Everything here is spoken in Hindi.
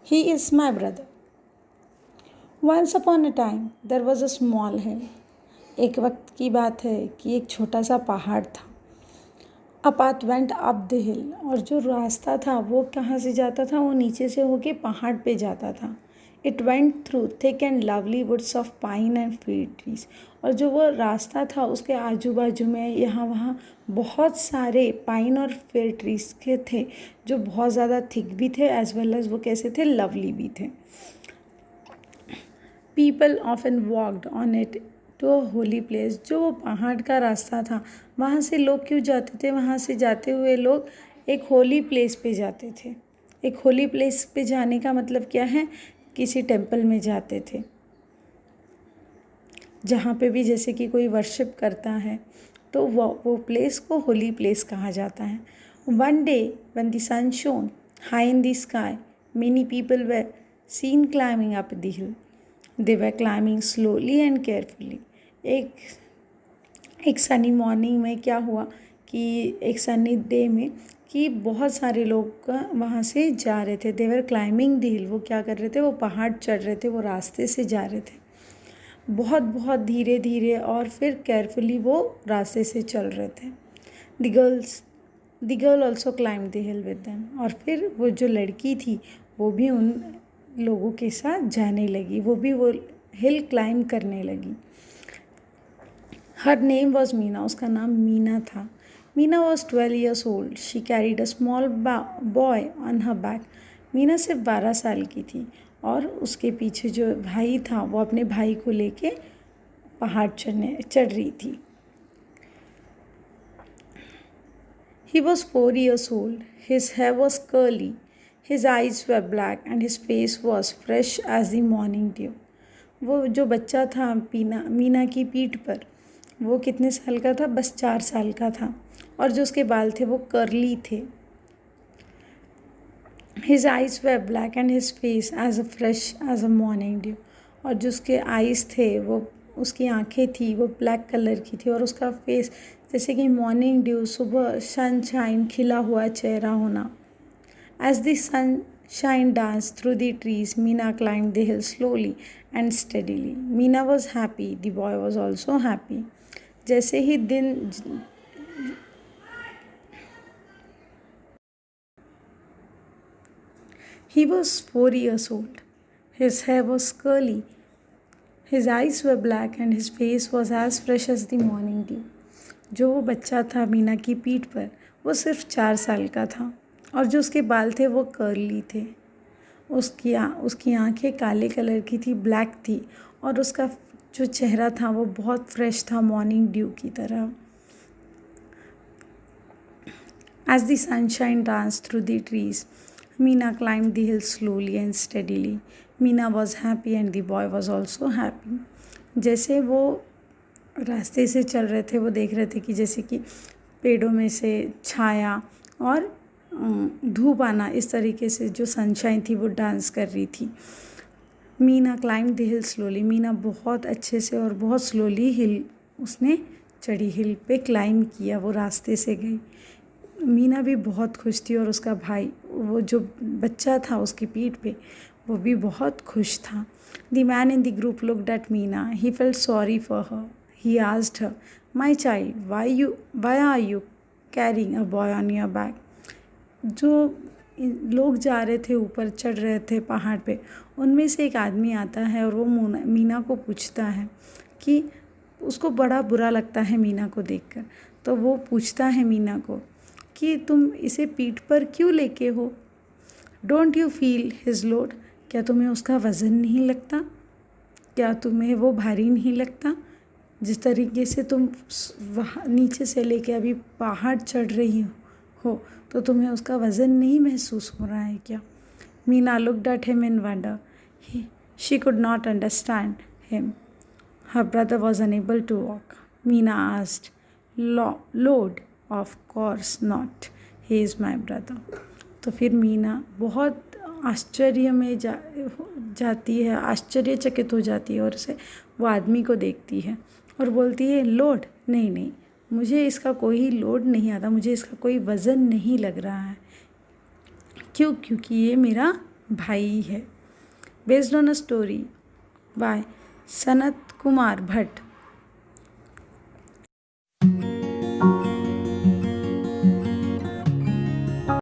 He is my brother. Once upon a time there was a small hill. एक वक्त की बात है कि एक छोटा सा पहाड़ था. A path went up the hill. और जो रास्ता था वो कहाँ से जाता था, वो नीचे से होके पहाड़ पे जाता था. It went through thick and lovely woods of pine and fir trees. और जो वो रास्ता था उसके आजू बाजू में यहाँ वहाँ बहुत सारे पाइन और फिर ट्रीज के थे जो बहुत ज़्यादा थिक भी थे एज वेल एज वो कैसे थे, लवली भी थे. People often walked on it to a holy place. जो वो पहाड़ का रास्ता था वहाँ से लोग क्यों जाते थे, वहाँ से जाते हुए लोग एक होली प्लेस पे जाते थे. एक होली प्लेस पे जाने का मतलब क्या है, किसी टेम्पल में जाते थे जहाँ पे भी जैसे कि कोई वर्शिप करता है तो वो प्लेस को होली प्लेस कहा जाता है. One day when the sun shone high in the sky many people were seen climbing up the hill. They were climbing slowly and carefully. एक सनी मॉर्निंग में क्या हुआ कि एक सनी डे में कि बहुत सारे लोग वहाँ से जा रहे थे. दे वर क्लाइंबिंग द हिल. वो क्या कर रहे थे, वो पहाड़ चढ़ रहे थे, वो रास्ते से जा रहे थे बहुत बहुत धीरे धीरे और फिर केयरफुली वो रास्ते से चल रहे थे. The girl also climb the hill with them. और फिर वो जो लड़की थी वो भी उन लोगों के साथ जाने लगी, वो भी वो हिल क्लाइंब करने लगी. Her name was Meena. उसका नाम मीना था. Meena was 12 years old. She carried a small boy on her back. Meena सिर्फ 12 साल की थी और उसके पीछे जो भाई था वो अपने भाई को लेके पहाड़ चढ़ रही थी. He was 4 years old. His hair was curly. His eyes were black and his face was fresh as the morning dew. वो जो बच्चा था मीना की पीठ पर, वो कितने साल का था, बस 4 साल का था. और जो उसके बाल थे वो कर्ली थे. His eyes were black and his face as fresh as a morning dew. और जो उसके आइज़ थे वो, उसकी आँखें थी वो ब्लैक कलर की थी और उसका फेस जैसे कि मॉर्निंग ड्यू, सुबह सनशाइन, खिला हुआ चेहरा होना. As the sunshine danced through the trees, Meena climbed the hill slowly and steadily. Meena was happy. The boy was also happy. जैसे ही दिन He was 4 years old. His hair was curly. His eyes were black and his face was as fresh as the morning dew. जो वो बच्चा था मीना की पीठ पर, वो सिर्फ 4 साल का था और जो उसके बाल थे वो कर्ली थे. उसकी आँखें काले कलर की थी, ब्लैक थी और उसका जो चेहरा था वो बहुत फ्रेश था, मॉर्निंग ड्यू की तरह. As the sunshine danced through the trees, Meena climbed the hill slowly and steadily. Meena was happy and the boy was also happy. जैसे वो रास्ते से चल रहे थे वो देख रहे थे कि जैसे कि पेड़ों में से छाया और धूप आना, इस तरीके से जो सनशाइन थी वो डांस कर रही थी. Meena climb the hill slowly. Meena बहुत अच्छे से और बहुत स्लोली हिल उसने चढ़ी, हिल पे क्लाइंब किया, वो रास्ते से गई. मीना भी बहुत खुश थी और उसका भाई, वो जो बच्चा था उसकी पीठ पे, वो भी बहुत खुश था. The man in the group looked at Meena. He felt sorry for her. He asked her, my child, why are you carrying a boy on your back. जो लोग जा रहे थे, ऊपर चढ़ रहे थे पहाड़ पे, उनमें से एक आदमी आता है और वो मीना को पूछता है कि उसको बड़ा बुरा लगता है मीना को देखकर. तो वो पूछता है मीना को कि तुम इसे पीठ पर क्यों लेके हो. Don't you feel his load. क्या तुम्हें उसका वज़न नहीं लगता, क्या तुम्हें वो भारी नहीं लगता. जिस तरीके से तुम वहाँ नीचे से लेके अभी पहाड़ चढ़ रही हो तो तुम्हें उसका वज़न नहीं महसूस हो रहा है क्या. Meena looked at him in wonder. She could not understand him. Her brother was unable to walk. Meena asked, lord, of course not, he is my brother. तो फिर मीना बहुत आश्चर्य में जाती है, आश्चर्यचकित हो जाती है और उसे वो आदमी को देखती है और बोलती है, लोड, नहीं, मुझे इसका कोई लोड नहीं आता, मुझे इसका कोई वज़न नहीं लग रहा है. क्यों? क्योंकि ये मेरा भाई है। Based on a story by Sanat Kumar Bhatt.